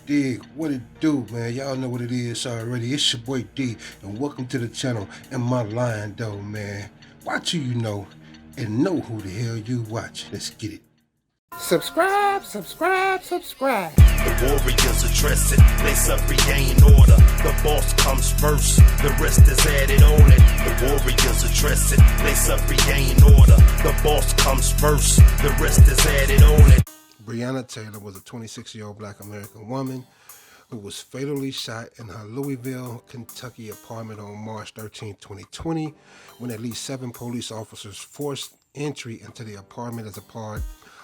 Dig, what it do, man? Y'all know what it is already. It's your boy D, and welcome to the channel. And my line, though, man. Watch who you know, and know who the hell you watch. Let's get it. Subscribe, subscribe, subscribe. The warriors address it, lace up, regain order. The boss comes first, the rest is added on it. The warriors address it, lace up, regain order. The boss comes first, the rest is added on it. Breonna Taylor was a 26-year-old black American woman who was fatally shot in her Louisville, Kentucky apartment on March 13, 2020, when at least 7 police officers forced entry into the apartment as a part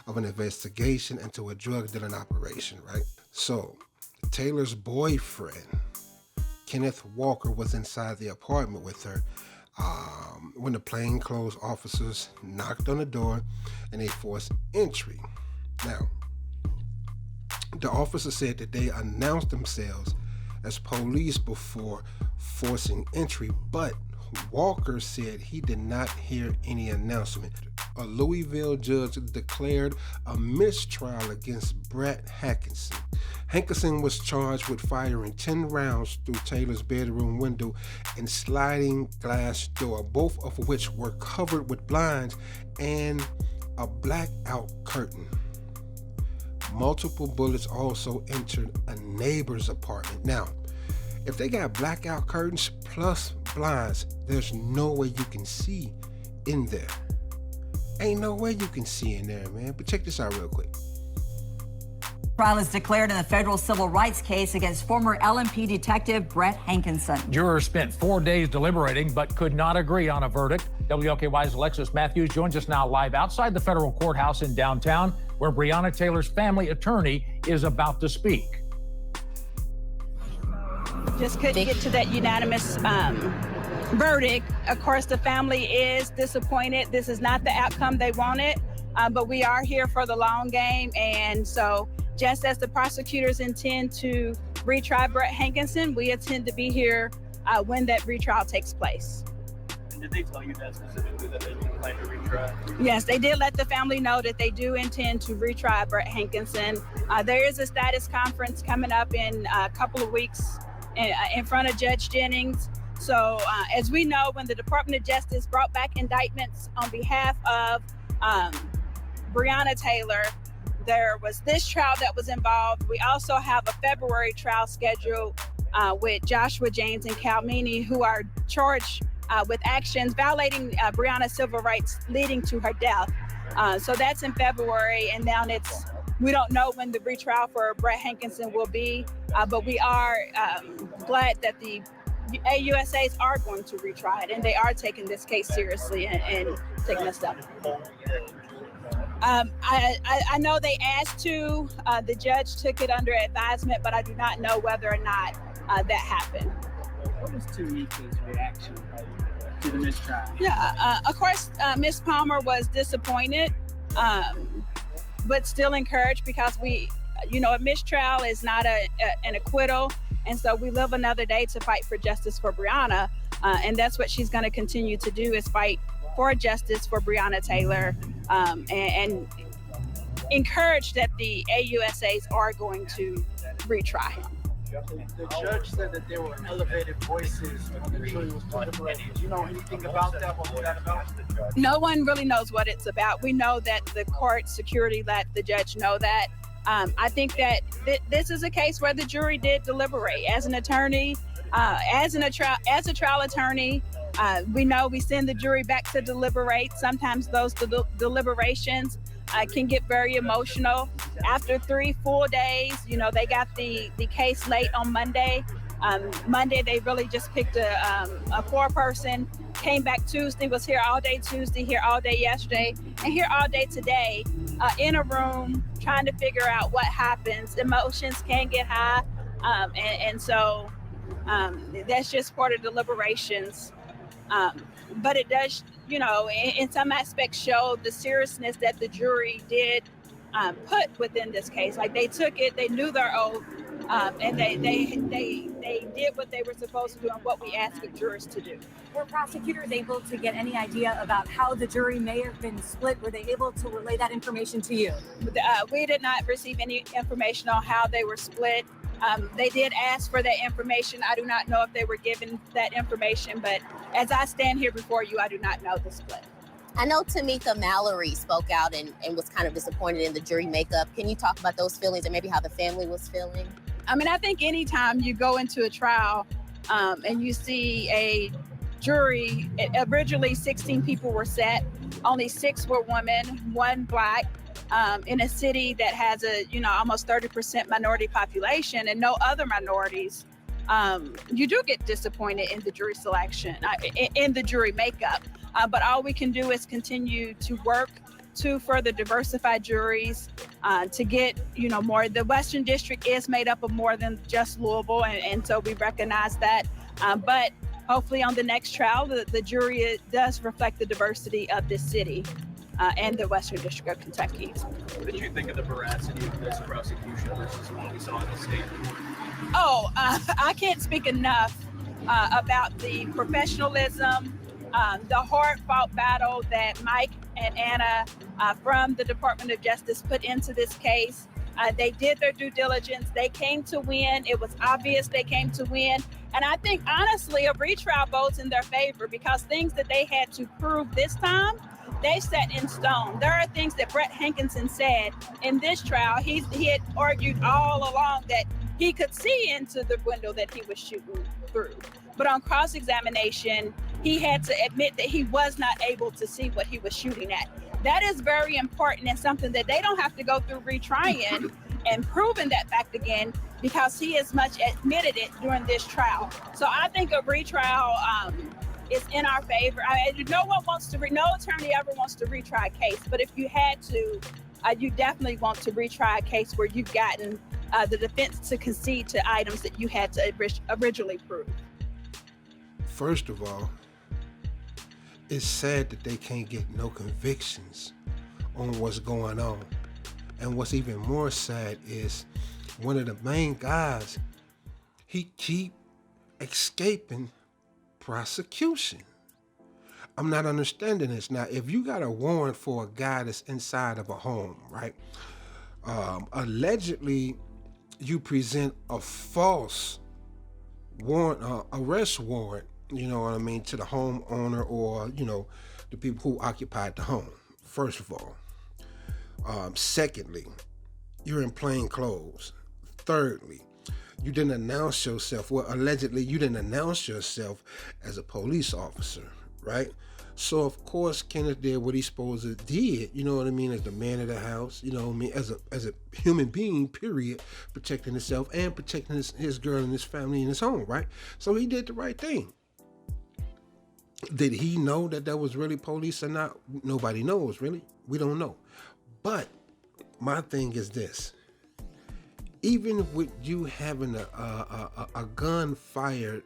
of an investigation into a drug dealing operation, right? So, Taylor's boyfriend, Kenneth Walker, was inside the apartment with her when the plainclothes officers knocked on the door and they forced entry. Now, the officer said that they announced themselves as police before forcing entry, but Walker said he did not hear any announcement. A Louisville judge declared a mistrial against Brett Hankinson. Hankinson was charged with firing 10 rounds through Taylor's bedroom window and sliding glass door, both of which were covered with blinds and a blackout curtain. Multiple bullets also entered a neighbor's apartment. Now, if they got blackout curtains plus blinds, there's no way you can see in there. Ain't no way you can see in there, man. But check this out real quick. Trial is declared in the federal civil rights case against former LMP detective Brett Hankinson. Jurors spent 4 days deliberating but could not agree on a verdict. WLKY's Alexis Matthews joins us now live outside the federal courthouse in downtown, where Breonna Taylor's family attorney is about to speak. Just couldn't get to that unanimous verdict. Of course, the family is disappointed. This is not the outcome they wanted, but we are here for the long game. And so just as the prosecutors intend to retry Brett Hankinson, we intend to be here when that retrial takes place. And did they tell you that specifically, that they would like to retry? Yes, they did let the family know that they do intend to retry Brett Hankinson. There is a status conference coming up in a couple of weeks in front of Judge Jennings. So as we know, when the Department of Justice brought back indictments on behalf of Breonna Taylor, there was this trial that was involved. We also have a February trial scheduled with Joshua James and Cal Meany, who are charged with actions violating Breonna's civil rights leading to her death. So that's in February, and now we don't know when the retrial for Brett Hankinson will be, but we are glad that the AUSAs are going to retry it, and they are taking this case seriously and taking a step. I know they asked to, the judge took it under advisement, but I do not know whether or not that happened. What was Tamika's reaction to the mistrial? Yeah, of course, Ms. Palmer was disappointed, but still encouraged, because a mistrial is not an acquittal. And so we live another day to fight for justice for Breonna. And that's what she's going to continue to do, is fight for justice for Breonna Taylor, and encourage that the AUSAs are going to retry him. The judge said that there were elevated voices when the jury was deliberating. Do you know anything about that? What was that about? No one really knows what it's about. We know that the court security let the judge know that. I think that this is a case where the jury did deliberate. As an attorney, as a trial attorney, we know we send the jury back to deliberate. Sometimes those deliberations can get very emotional. After 3 full days, they got the case late on Monday. Monday, they really just picked a 4-person, came back Tuesday, was here all day Tuesday, here all day yesterday, and here all day today, in a room trying to figure out what happens. Emotions can get high, and so that's just part of deliberations. But it does, in some aspects show the seriousness that the jury did put within this case. Like, they took it, they knew their oath, and they did what they were supposed to do and what we asked the jurors to do. Were prosecutors able to get any idea about how the jury may have been split? Were they able to relay that information to you? We did not receive any information on how they were split. They did ask for that information. I do not know if they were given that information, but as I stand here before you, I do not know the split. I know Tamika Mallory spoke out and was kind of disappointed in the jury makeup. Can you talk about those feelings and maybe how the family was feeling? I mean, I think anytime you go into a trial and you see a jury, originally 16 people were set, only 6 were women, 1 Black, in a city that has a, almost 30% minority population and no other minorities, you do get disappointed in the jury selection, in the jury makeup. But all we can do is continue to work to further diversify juries, to get, more. The Western District is made up of more than just Louisville, and so we recognize that. But hopefully on the next trial, the jury does reflect the diversity of this city and the Western District of Kentucky. What did you think of the veracity of this prosecution versus what we saw in the state court? I can't speak enough about the professionalism, the hard-fought battle that Mike and Anna from the Department of Justice put into this case. They did their due diligence. They came to win. It was obvious they came to win. And I think, honestly, a retrial votes in their favor because things that they had to prove this time, they set in stone. There are things that Brett Hankinson said in this trial. He had argued all along that he could see into the window that he was shooting through. But on cross-examination, he had to admit that he was not able to see what he was shooting at. That is very important and something that they don't have to go through retrying and proving that fact again because he as much admitted it during this trial. So I think a retrial is in our favor. No attorney ever wants to retry a case, but if you had to, you definitely want to retry a case where you've gotten the defense to concede to items that you had to originally prove. First of all, it's sad that they can't get no convictions on what's going on. And what's even more sad is one of the main guys, he keep escaping prosecution. I'm not understanding this. Now, if you got a warrant for a guy that's inside of a home, right? Allegedly, you present a false warrant, arrest warrant, you know what I mean, to the homeowner or, the people who occupied the home, first of all. Secondly, you're in plain clothes. Thirdly, you didn't announce yourself. Well, allegedly, you didn't announce yourself as a police officer, right? So, of course, Kenneth did what he's supposed to did, you know what I mean, as the man of the house, you know what I mean, as a human being, period, protecting himself and protecting his girl and his family and his home, right? So he did the right thing. Did he know that there was really police or not? Nobody knows, really. We don't know. But my thing is this. Even with you having a gun fired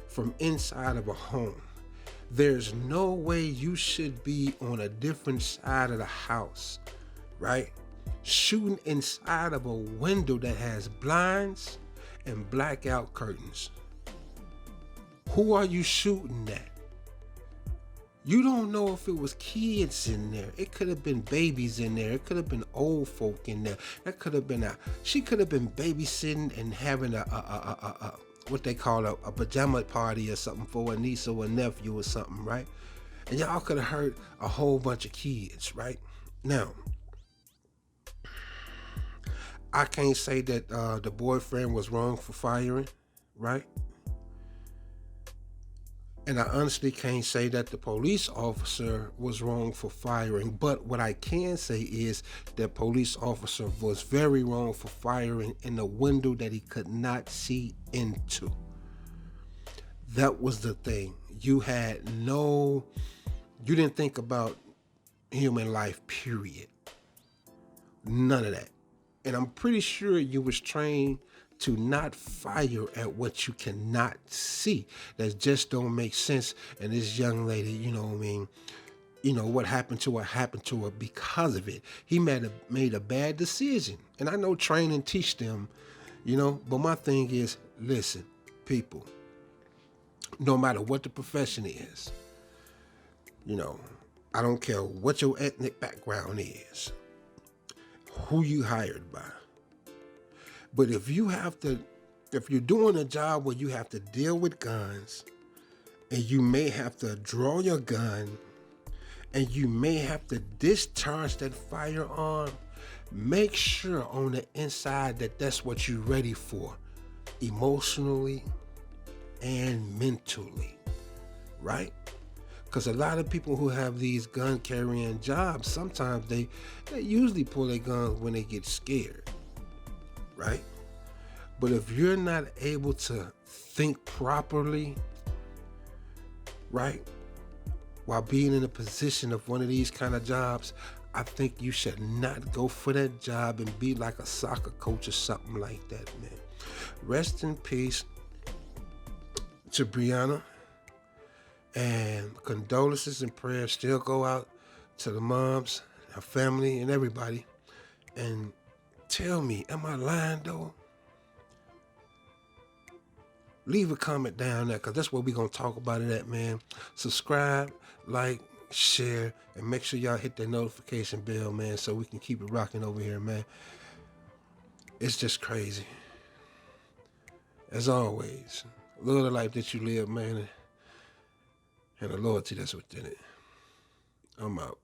from inside of a home, there's no way you should be on a different side of the house, right? Shooting inside of a window that has blinds and blackout curtains. Who are you shooting at? You don't know if it was kids in there. It could have been babies in there. It could have been old folk in there. That could have been she could have been babysitting and having a what they call a pajama party or something for a niece or a nephew or something, right? And y'all could have hurt a whole bunch of kids, right? Now, I can't say that the boyfriend was wrong for firing, right? And I honestly can't say that the police officer was wrong for firing, but what I can say is that police officer was very wrong for firing in a window that he could not see into. That was the thing. You didn't think about human life, period. None of that. And I'm pretty sure you was trained to not fire at what you cannot see. That just don't make sense. And this young lady, you know what I mean, what happened to her because of it. He made a bad decision. And I know train and teach them, but my thing is, listen, people, no matter what the profession is, I don't care what your ethnic background is, who you hired by. But if you have to if you're doing a job where you have to deal with guns, and you may have to draw your gun, and you may have to discharge that firearm, make sure on the inside that that's what you're ready for, emotionally and mentally, right? Because a lot of people who have these gun carrying jobs, sometimes they usually pull their guns when they get scared, right? But if you're not able to think properly, right, while being in a position of one of these kind of jobs, I think you should not go for that job and be like a soccer coach or something like that, man. Rest in peace to Breonna, and condolences and prayers still go out to the moms, her family, and everybody. And tell me, am I lying though? Leave a comment down there, because that's what we're going to talk about it at, man. Subscribe, like, share, and make sure y'all hit that notification bell, man, so we can keep it rocking over here, man. It's just crazy. As always, live the life that you live, man, and the loyalty that's within it. I'm out.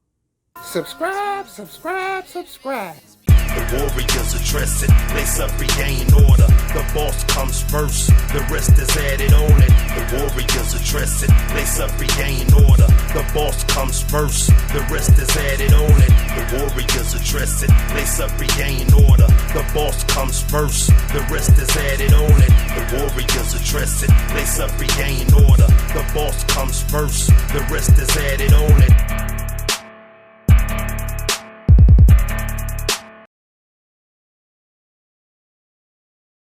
Subscribe, subscribe, subscribe. The warriors address it, lace up, regain order. The boss comes first, the rest is added on it. The warriors address it, lace up, regain order. The boss comes first, the rest is added on it. The warriors address it, lace up, regain order. The boss comes first, the rest is added on it. The warriors address it, lace up, regain order. The boss comes first, the rest is added on it.